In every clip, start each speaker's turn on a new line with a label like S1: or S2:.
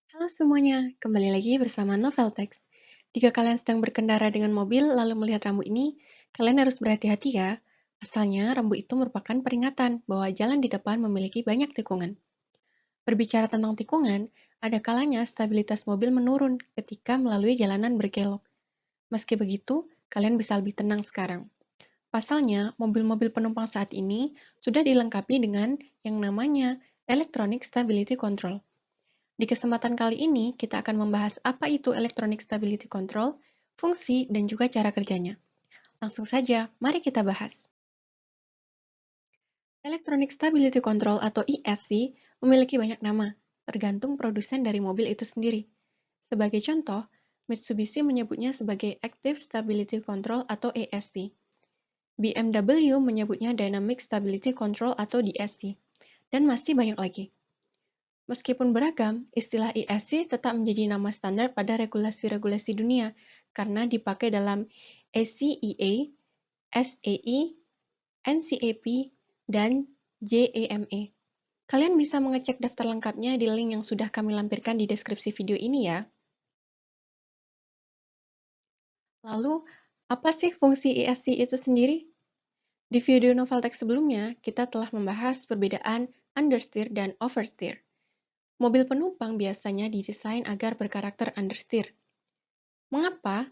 S1: Halo semuanya, kembali lagi bersama Novel Text. Jika kalian sedang berkendara dengan mobil lalu melihat rambu ini, kalian harus berhati-hati ya. Asalnya, rambu itu merupakan peringatan bahwa jalan di depan memiliki banyak tikungan. Berbicara tentang tikungan, ada kalanya stabilitas mobil menurun ketika melalui jalanan berkelok. Meski begitu, kalian bisa lebih tenang sekarang. Pasalnya, mobil-mobil penumpang saat ini sudah dilengkapi dengan yang namanya Electronic Stability Control. Di kesempatan kali ini, kita akan membahas apa itu Electronic Stability Control, fungsi, dan juga cara kerjanya. Langsung saja, mari kita bahas. Electronic Stability Control atau ESC memiliki banyak nama, tergantung produsen dari mobil itu sendiri. Sebagai contoh, Mitsubishi menyebutnya sebagai Active Stability Control atau ASC. BMW menyebutnya Dynamic Stability Control atau DSC, dan masih banyak lagi. Meskipun beragam, istilah ESC tetap menjadi nama standar pada regulasi-regulasi dunia karena dipakai dalam ACEA, SAE, NCAP, dan JAMA. Kalian bisa mengecek daftar lengkapnya di link yang sudah kami lampirkan di deskripsi video ini ya. Lalu, apa sih fungsi ESC itu sendiri? Di video novel teks sebelumnya, kita telah membahas perbedaan understeer dan oversteer. Mobil penumpang biasanya didesain agar berkarakter understeer. Mengapa?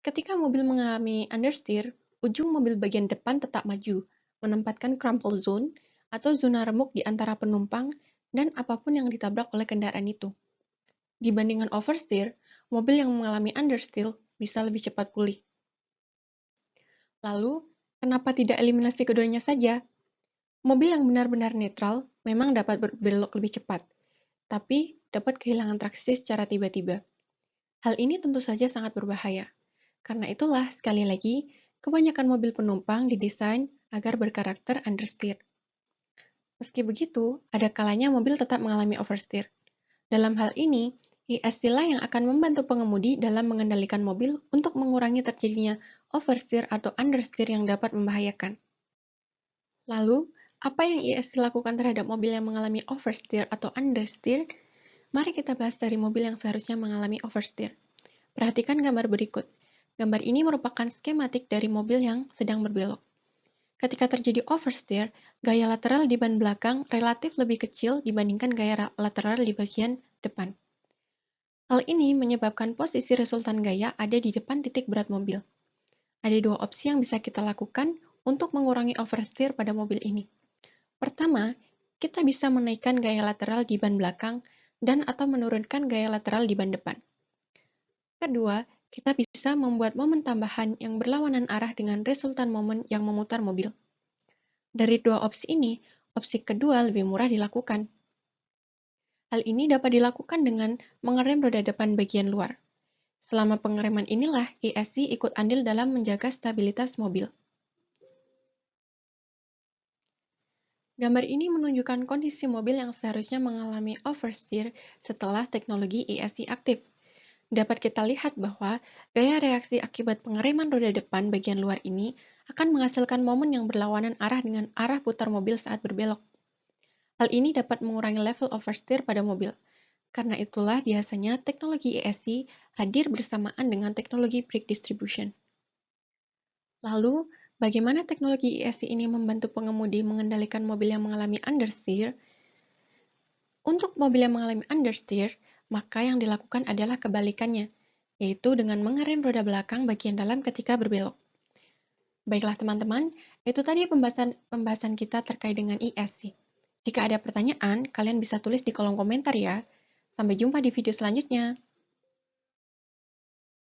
S1: Ketika mobil mengalami understeer, ujung mobil bagian depan tetap maju, menempatkan crumple zone atau zona remuk di antara penumpang dan apapun yang ditabrak oleh kendaraan itu. Dibandingkan oversteer, mobil yang mengalami understeer bisa lebih cepat pulih. Lalu, kenapa tidak eliminasi keduanya saja? Mobil yang benar-benar netral memang dapat berbelok lebih cepat, tapi dapat kehilangan traksi secara tiba-tiba. Hal ini tentu saja sangat berbahaya. Karena itulah, sekali lagi, kebanyakan mobil penumpang didesain agar berkarakter understeer. Meski begitu, ada kalanya mobil tetap mengalami oversteer. Dalam hal ini, ESC lah yang akan membantu pengemudi dalam mengendalikan mobil untuk mengurangi terjadinya oversteer atau understeer yang dapat membahayakan. Lalu, apa yang ESC lakukan terhadap mobil yang mengalami oversteer atau understeer? Mari kita bahas dari mobil yang seharusnya mengalami oversteer. Perhatikan gambar berikut. Gambar ini merupakan skematik dari mobil yang sedang berbelok. Ketika terjadi oversteer, gaya lateral di ban belakang relatif lebih kecil dibandingkan gaya lateral di bagian depan. Hal ini menyebabkan posisi resultan gaya ada di depan titik berat mobil. Ada dua opsi yang bisa kita lakukan untuk mengurangi oversteer pada mobil ini. Pertama, kita bisa menaikkan gaya lateral di ban belakang dan atau menurunkan gaya lateral di ban depan. Kedua, kita bisa membuat momen tambahan yang berlawanan arah dengan resultan momen yang memutar mobil. Dari dua opsi ini, opsi kedua lebih murah dilakukan. Hal ini dapat dilakukan dengan mengerem roda depan bagian luar. Selama pengereman inilah, ESC ikut andil dalam menjaga stabilitas mobil. Gambar ini menunjukkan kondisi mobil yang seharusnya mengalami oversteer setelah teknologi ESC aktif. Dapat kita lihat bahwa gaya reaksi akibat pengereman roda depan bagian luar ini akan menghasilkan momen yang berlawanan arah dengan arah putar mobil saat berbelok. Hal ini dapat mengurangi level oversteer pada mobil. Karena itulah biasanya teknologi ESC hadir bersamaan dengan teknologi brake distribution. Lalu, bagaimana teknologi ESC ini membantu pengemudi mengendalikan mobil yang mengalami understeer? Untuk mobil yang mengalami understeer, maka yang dilakukan adalah kebalikannya, yaitu dengan mengerem roda belakang bagian dalam ketika berbelok. Baiklah teman-teman, itu tadi pembahasan kita terkait dengan ESC. Jika ada pertanyaan, kalian bisa tulis di kolom komentar ya. Sampai jumpa di video selanjutnya.